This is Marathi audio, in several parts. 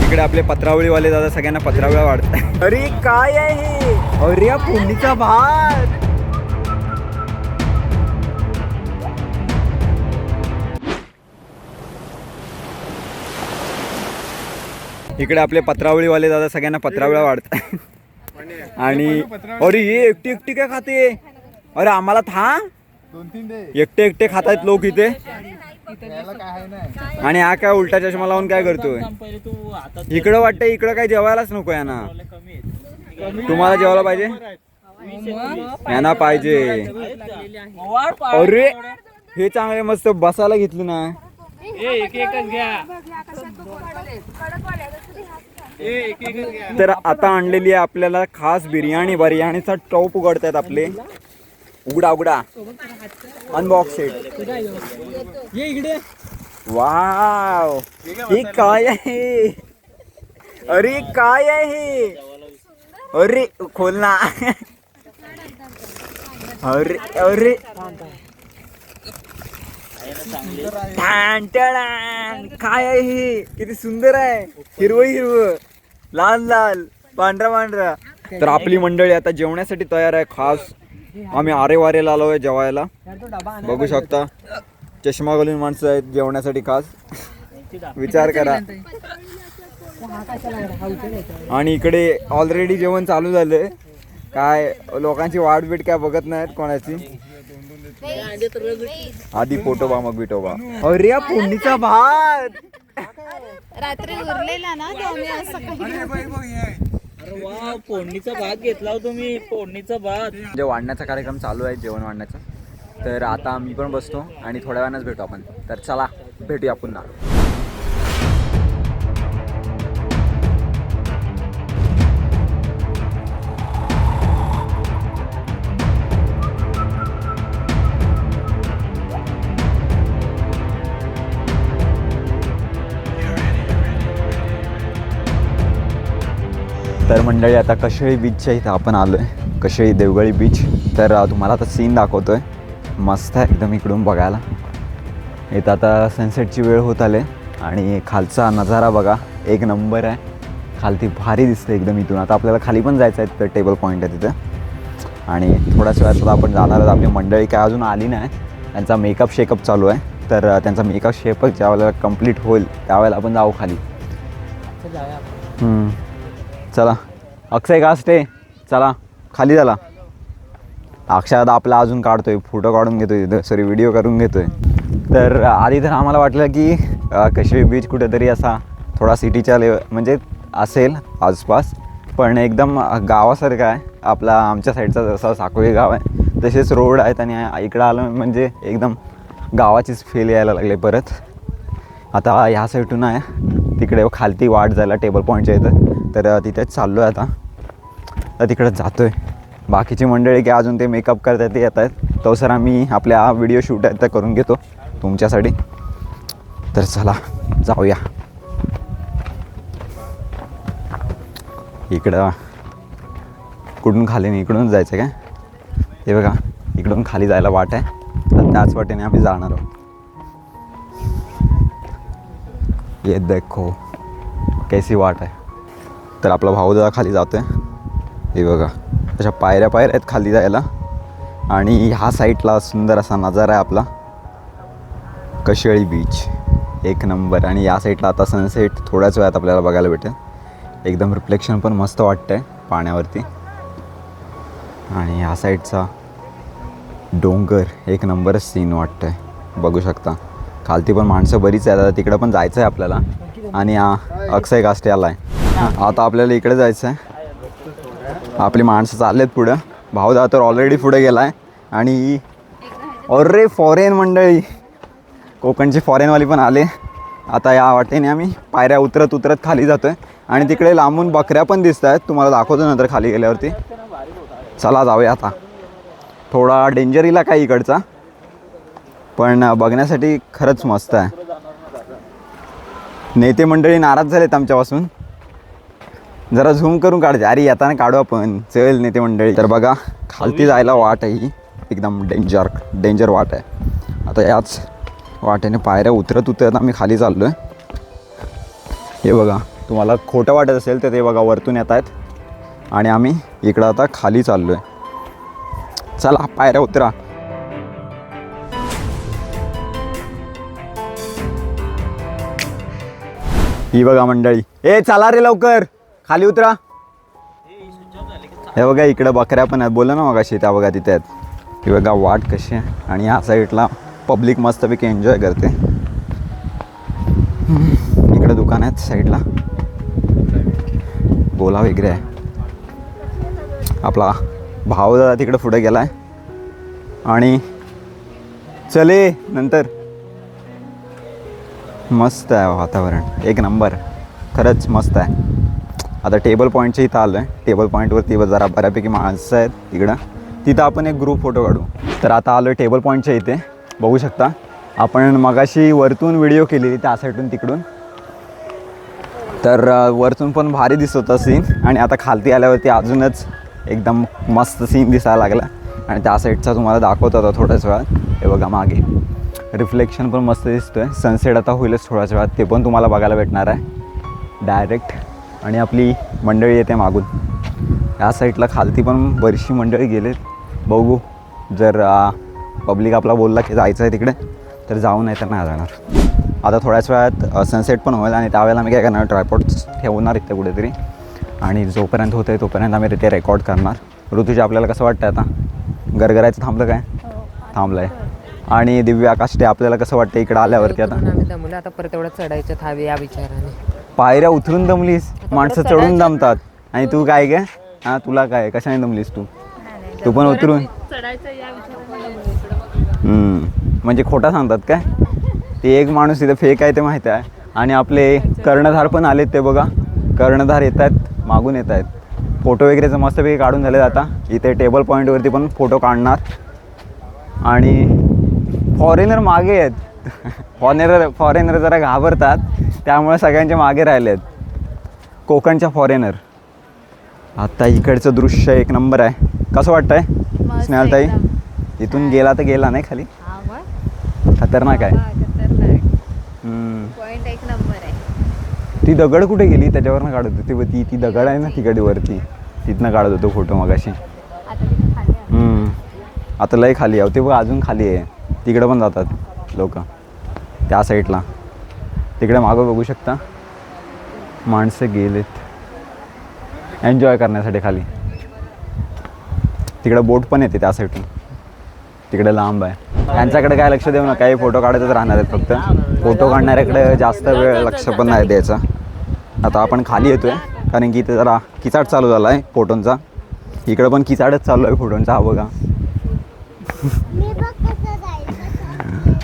इकडे आपले पत्रावळीवाले दादा सगळ्यांना पत्रावळ्या वाढतात. अरे काय आहे हे? अरे या फोडणीचा भात. इकडे आपले पत्रावळीवाले दादा सगळ्यांना पत्रावळ्या वाढतात. आणि अरे हे एकटी एकटी काय खाते? अरे आम्हाला था 2-3 दे. एकटे एकटे खातायत लोक इथे. आणि हा काय उलटा चष्मा लावून काय करतोय? इकडं वाटतं इकडं काय जेवायलाच नको यांना. तुम्हाला जेवायला पाहिजे, यांना पाहिजे. अरे हे चांगले मस्त बसायला घेतली ना. तर आता आणलेली आहे आपल्याला खास बिर्याणीचा टॉप उघडतायत आपले. उघडा उघडा, अनबॉक्स इट. वाव, हे काय आहे? अरे काय आहे? अरे खोल ना. अरे अरे काय आहे हे? किती सुंदर आहे. हिरवं हिरवं, लाल लाल, पांढरा पांढरा. तर आपली मंडळी आता जेवण्यासाठी तयार आहे. खास आम्ही आरे वारेला आलो आहे जेवायला. बघू शकता चष्मा घालून माणसं आहेत जेवण्यासाठी खास. विचार करा. आणि इकडे ऑलरेडी जेवण चालू झालंय. काय लोकांची वाट बीट काय बघत नाहीत कोणाची. आधी पोटोबा मग बिटोबा. अरे या फोडणीचा भात रात्री उरलेला ना, फोडणीचा भात घेतला होतो मी. फोडणीचा भात जे वाढण्याचा कार्यक्रम चालू आहे, जेवण वाढण्याचा. तर आता मी पण बसतो आणि थोड्या वेळानंच भेटू आपण. तर चला भेटूया पुन्हा. तर मंडळी आता कशेळी बीचच्या इथं आपण आलो आहे. कशेळी देवगळी बीच. तर तुम्हाला आता सीन दाखवतो आहे. मस्त आहे एकदम इकडून बघायला. इथं आता सनसेटची वेळ होत आले आणि खालचा नजारा बघा, एक नंबर आहे. खालती भारी दिसते एकदम इथून. आता आपल्याला खाली पण जायचं आहे, तिथं टेबल पॉईंट आहे तिथं. आणि थोड्याच वेळात आपण जाणार आहोत. आपली मंडळी काय अजून आली नाही, त्यांचा मेकअप शेकअप चालू आहे. तर त्यांचा मेकअप शेकअप ज्या वेळेला कंप्लीट होईल त्यावेळेला आपण जाऊ खाली. चला अक्षय गास्टे, चला खाली झाला. अक्षय आता आपला अजून काढतोय, फोटो काढून घेतोय तिथं, सॉरी व्हिडिओ करून घेतोय. तर आधी तर आम्हाला वाटलं की कशेळी बीच कुठेतरी असा थोडा सिटीच्या म्हणजे असेल आसपास, पण एकदम गावासारखं आहे. आपला आमच्या साईडचा जसा साकोळी गाव आहे तसेच रोड आहेत. आणि इकडं आलं म्हणजे एकदम गावाचीच फील यायला लागले परत. आता ह्या साईडून आहे तिकडे खालती वाट जायला टेबल पॉईंटच्या इथं. तर तिथेच चाललो आहे आता. तर तिकडं जातो आहे. बाकीची मंडळी की अजून ते मेकअप करतात ते येत आहेत. तो सर आम्ही आपल्या व्हिडिओ शूट आहेत तर करून घेतो तुमच्यासाठी. तर चला जाऊया. इकडं कुठून खाली नाही, इकडूनच जायचं काय. हे बघा इकडून खाली जायला वाट आहे. तर त्याच वाटेने आम्ही जाणार आहोत. ये देखो कैसी वाट आहे. तर आपला भाऊ दादा खाली जातो आहे. हे बघा अशा पायऱ्या आहेत खाली जायला. आणि ह्या साईडला सुंदर असा नजारा आहे आपला कशेळी बीच, एक नंबर. आणि या साईडला आता सनसेट थोड्याच वेळात आपल्याला बघायला भेटेल. एकदम रिफ्लेक्शन पण मस्त वाटतं आहे पाण्यावरती. आणि ह्या साईडचा डोंगर एक नंबरच सीन वाटतं आहे. बघू शकता खालती पण माणसं बरीच आहेत. आता तिकडं पण जायचं आहे आपल्याला. आणि अक्षय काष्टे आला आहे. आता आपल्याला इकडे जायचं आहे. आपली माणसं चाललेत पुढं. भाऊ दादा तर ऑलरेडी पुढे गेला आहे. आणि अरे फॉरेन मंडळी, कोकणची फॉरेनवाली पण आले. आता या वाटेने आम्ही पायऱ्या उतरत खाली जातो आहे. आणि तिकडे लांबून बकऱ्या पण दिसत आहेत, तुम्हाला दाखवतो नंतर खाली गेल्यावरती. चला जाऊया आता. थोडा डेंजरीला काय इकडचा, पण बघण्यासाठी खरंच मस्त आहे. नेते मंडळी नाराज झालेत आमच्यापासून. जरा झूम करून काढते. अरे येताना काढू आपण, चल नेते मंडळी. तर बघा खालती जायला वाट आहे ही, एकदम डेंजर वाट आहे. आता याच वाटेने पायऱ्या उतरत आम्ही खाली चाललो आहे. हे बघा तुम्हाला खोटं वाटत असेल तर ते बघा वरतून येत आहेत आणि आम्ही इकडं आता खाली चाललो आहे. चला पायऱ्या उतरा. ही बघा मंडळी, ए चला रे लवकर खाली उतरा. हे बघा इकडं बकऱ्या पण आहेत, बोललो ना मग अशी त्या बघा तिथे आहेत. ही बघा वाट कशी आहे आणि ह्या साईडला पब्लिक मस्तपैकी एन्जॉय करते. इकडे दुकान आहेत साईडला, गोला वगैरे आहे. आपला भाऊ दादा तिकडे पुढे गेला आहे आणि चले नंतर. मस्त आहे वातावरण, एक नंबर, खरंच मस्त आहे. आता टेबल पॉईंटच्या इथं आलो आहे. टेबल पॉईंटवरती जरा बऱ्यापैकी माणसं आहेत तिकडं, तिथं आपण एक ग्रुप फोटो काढू. तर आता आलो आहे टेबल पॉईंटच्या इथे. बघू शकता आपण मगाशी वरतून व्हिडिओ केलेली त्या साईडून तिकडून, तर वरतून पण भारी दिसत होता सीन आणि आता खालती आल्यावरती अजूनच एकदम मस्त सीन दिसायला लागला. आणि त्या साईडचा तुम्हाला दाखवत होता थोड्याच वेळात. हे बघा मागे रिफ्लेक्शन पण मस्त दिसतो आहे. सनसेट आता होईलच थोड्याच वेळात, ते पण तुम्हाला बघायला भेटणार आहे डायरेक्ट. आणि आपली मंडळी येते मागून, या साईडला खालती पण बरीचशी मंडळी गेलेत. बघू जर पब्लिक आपला बोलला की जायचं आहे तिकडे तर जाऊ, नाही तर नाही जाणार. आता थोड्याच वेळात सनसेट पण होईल आणि त्यावेळेला आम्ही काय करणार, ट्रायपॉड ठेवणार इथे कुठेतरी आणि जोपर्यंत होतं आहे तोपर्यंत आम्ही ते रेकॉर्ड करणार. ऋतूजी आपल्याला कसं वाटतं आता, गरगरायचं थांबलं काय? थांबलं आहे. आणि दिव्य आकाश ते आपल्याला कसं वाटतं इकडं आल्यावरती? आता आम्ही दमलो, आता परत एवढं चढायचं हवे या विचाराने. पायऱ्या उतरून दमलीस, माणसं चढून दमतात आणि तू काय गे? हां तुला काय, कशाने दमलीस तू? तू पण उतरून म्हणजे खोटा सांगतात काय? ते एक माणूस इथं फेक आहे ते माहीत आहे. आणि आपले कर्णधार पण आलेत, ते बघा कर्णधार येत आहेत, मागून येत आहेत. फोटो वगैरेचं मस्तपैकी काढून झाले. आता इथे टेबल पॉईंटवरती पण फोटो काढणार. आणि फॉरेनर मागे आहेत. फॉरेनर जरा घाबरतात, त्यामुळे सगळ्यांच्या मागे राहिले आहेत कोकणच्या फॉरेनर. आता इकडचं दृश्य एक नंबर आहे. कसं वाटतंय स्नेहलताई? इथून गेला तर गेला नाही खाली, खतरनाक आहे. पॉइंट एक नंबर आहे. ती दगड कुठे गेली त्याच्यावरनं काढत होती ती दगड आहे ना तिकडे वरती, तिथनं काढत होतो फोटो मगाशी. आता लय खाली आहे ते बघ, अजून खाली आहे. तिकडे पण जातात लोक त्या साईडला. तिकडे मागं बघू शकता माणसं गेलेत एन्जॉय करण्यासाठी खाली. तिकडे बोट पण येते त्या साईडून, तिकडे लांब आहे. त्यांच्याकडे काय लक्ष देऊ नका, काही फोटो काढतच राहणार आहेत फक्त. फोटो काढणाऱ्याकडे जास्त वेळ लक्ष पण नाही द्यायचं. आता आपण खाली येतोय कारण की इथे जरा किचाट चालू झाला आहे फोटोंचा. इकडं पण किचाटच चालू आहे फोटोंचा. हा बघा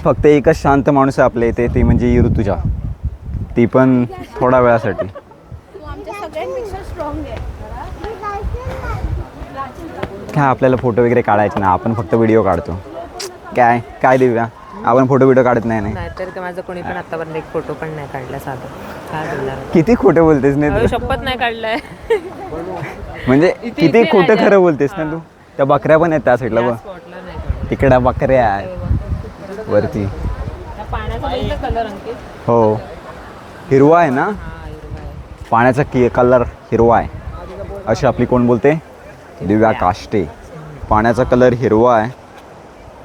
फक्त एकच शांत माणूस आहे आपल्या इथे, ती म्हणजे ऋतुजा, ती पण थोड्या वेळासाठी. काय आपल्याला फोटो वगैरे काढायचे ना, आपण फक्त व्हिडिओ काढतो. काय काय दिव्या, आपण फोटो व्हिडिओ काढत नाही. नाहीतर ते माझं कोणी पण आतापर्यंत एक फोटो पण नाही काढला साधा. काय बोलणार, किती खोटं बोलतेस नाही शपथ नाही काढलाय. म्हणजे किती खोटं खरं बोलतेस ना तू. त्या बकऱ्या पण आहेत त्या साईडला बघ, तिकडे बकऱ्या आहेत वरती. हो हिरवा आहे ना, पाण्याचा कलर हिरवा आहे अशी आपली कोण बोलते, दिव्या काष्टे. पाण्याचा कलर हिरवा आहे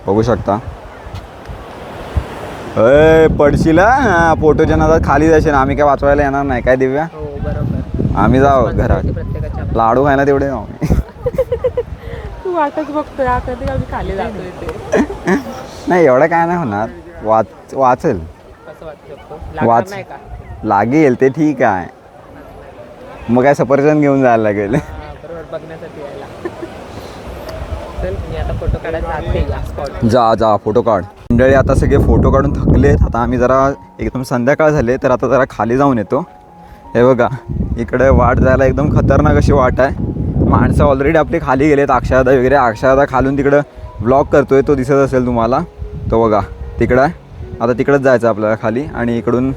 बघू शकता. पडशील फोटोच्या नादात खाली जाशील. आम्ही काय वाचवायला येणार नाही काय दिव्या, आम्ही जाऊ घरात लाडू खायला तेवढे जाऊ. तू वाटच बघतोय कधी आम्ही खाली जातोय. नाही एवढं काय नाही होणार, वाचेल लागेल ते ठीक आहे. मग काय सफरचंद घेऊन जायला लागेल जा फोटो काढ. मंडळी आता सगळे फोटो काढून थकलेत. आता आम्ही जरा एकदम संध्याकाळ झाले तर आता जरा खाली जाऊन येतो. हे बघा इकडे वाट जायला एकदम खतरनाक अशी वाट आहे. माणसं ऑलरेडी आपली खाली गेलेत, अक्षयदा वगैरे. अक्षयदा खालून तिकडं ब्लॉग करतोय, तो दिसत असेल तुम्हाला, तो बघा तिकडं आहे. आता तिकडंच जायचं आपल्याला खाली आणि इकडून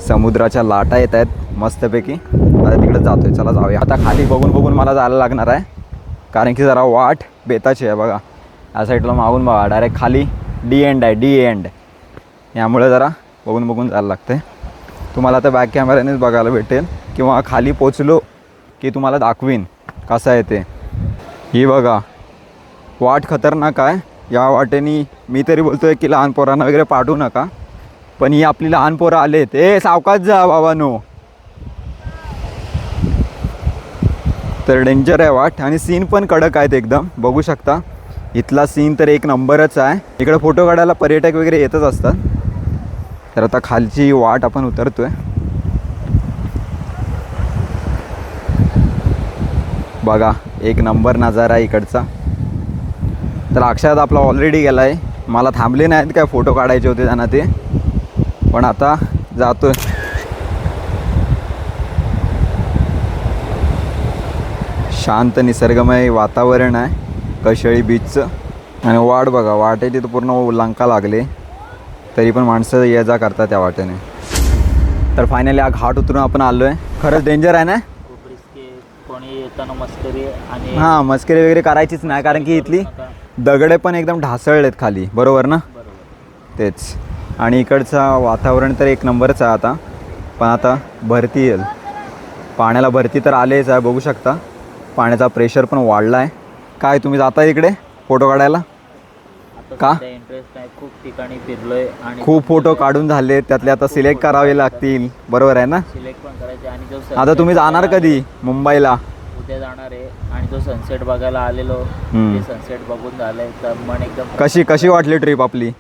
समुद्राच्या लाटा येत आहेत मस्तपैकी. आता तिकडंच जातो आहे, चला जाऊया. आता खाली बघून बघून मला जायला लागणार आहे कारण की जरा वाट बेताची आहे. बघा या साईडला मागून बघा डायरेक्ट खाली डी एंड आहे, डी एंड. यामुळे जरा बघून बघून जायला लागते. तुम्हाला आता बॅक कॅमेऱ्यानेच बघायला भेटेल. किंवा खाली पोचलो की तुम्हाला दाखवीन कसं आहे ते. ही बघा वाट खतरनाक आहे. या वाटेनी मी तरी बोलतो आहे की लहान पोरांना वगैरे पाठवू नका, पण ही आपली लहान पोरं आलेत. सावकाश जा बाबांनो. तर डेंजर आहे वाट आणि सीन पण कडक आहेत एकदम. बघू शकता इथला सीन तर एक नंबरच आहे. इकडे फोटो काढायला पर्यटक वगैरे येतच असतात. तर आता खालची वाट आपण उतरतोय. बघा एक नंबर नजारा आहे इकडचा. तर अक्षात आपला ऑलरेडी गेला आहे. मला थांबले नाहीत काय फोटो काढायचे होते त्यांना ते, पण आता जातोय. शांत निसर्गमय वातावरण आहे कशेळी बीचचं. आणि वाट बघा, वाटेची तर पूर्ण लंका लागले तरी पण माणसं ये जा करतात त्या वाटेने. तर फायनली हा घाट उतरून आपण आलो आहे. खरंच डेंजर आहे ना. खूप रिस्की. कोणी येताना मस्करी आणि हां मस्करी वगैरे करायचीच नाही, कारण की इथली दगडे पण एकदम ढासळलेत खाली. बरोबर ना. बरोबर. तेच. आणि इकडचं वातावरण तर एक नंबरच आहे आता. पण आता भरती येईल, पाण्याला भरती तर आलेच आहे. बघू शकता पाण्याचा प्रेशर पण वाढला आहे. काय तुम्ही जाता इकडे फोटो काढायला? आता का? सध्या इंटरेस्ट नाही. खूप ठिकाणी फिरलोय आणि खूप फोटो काढून झाले, त्यातले आता सिलेक्ट करावे लागतील. बरोबर आहे ना. सिलेक्ट पण करायचे. आणि जो आता sunset तुम्ही जाणार बघायला कधी मुंबईला? उद्या जाणार आहे. आणि जो सनसेट बघायला आलेलो हम्म. ते सनसेट बघून झालंय तर मन एकदम कशी वाटली ट्रिप आपली?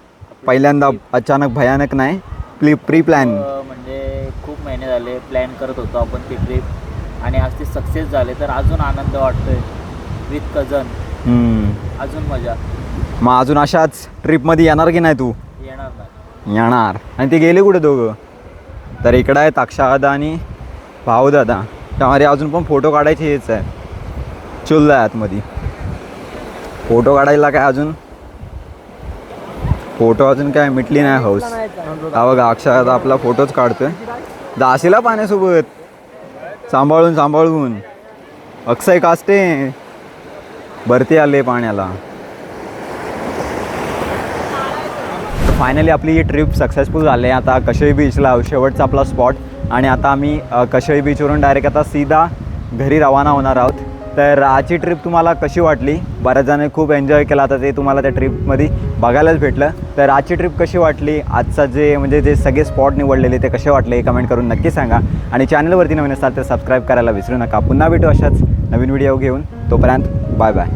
पहिल्यांदा अचानक भयानक नाही, प्री प्लॅन. म्हणजे खूप महिने झाले प्लॅन करत होतो आपण ती ट्रिप आणि आज ती सक्सेस झाली तर अजून आनंद वाटतोय. विथ कझन अजून मजा. मग अजून अशाच ट्रिपमध्ये येणार की नाही तू? येणार नाही. येणार. आणि ते गेले कुठे दोघं? तर इकडं आहेत अक्षादादा आणि भाऊदादा. त्यामध्ये अजून पण फोटो काढायचे हेच आहे. चुलला आहे आतमध्ये. फोटो काढायला काय अजून काय मिटली नाही हौस. हा बघा अक्षादादा आपला फोटोच काढतोय. जाशीला पाण्यासोबत सांभाळून. अक्षय कास्टे भरती आले पाण्याला. फायनली आपली ही ट्रिप सक्सेसफुल झाली आहे. आता कशेळी बीचला शेवटचा आपला स्पॉट. आणि आता आम्ही कशेळी बीचवरून डायरेक्ट आता सीधा घरी रवाना होणार आहोत. तर आजची ट्रिप तुम्हाला कशी वाटली? बऱ्याच जणांनी खूप एन्जॉय केला, आता ते तुम्हाला त्या ट्रिपमध्ये बघायलाच भेटलं. तर आजची ट्रिप कशी वाटली, आजचा जे सगळे स्पॉट निवडलेले ते कसे वाटले हे कमेंट करून नक्की सांगा. आणि चॅनलवरती नवीन असाल तर सबस्क्राईब करायला विसरू नका. पुन्हा भेटू अशाच नवीन व्हिडिओ घेऊन. तोपर्यंत बाय बाय.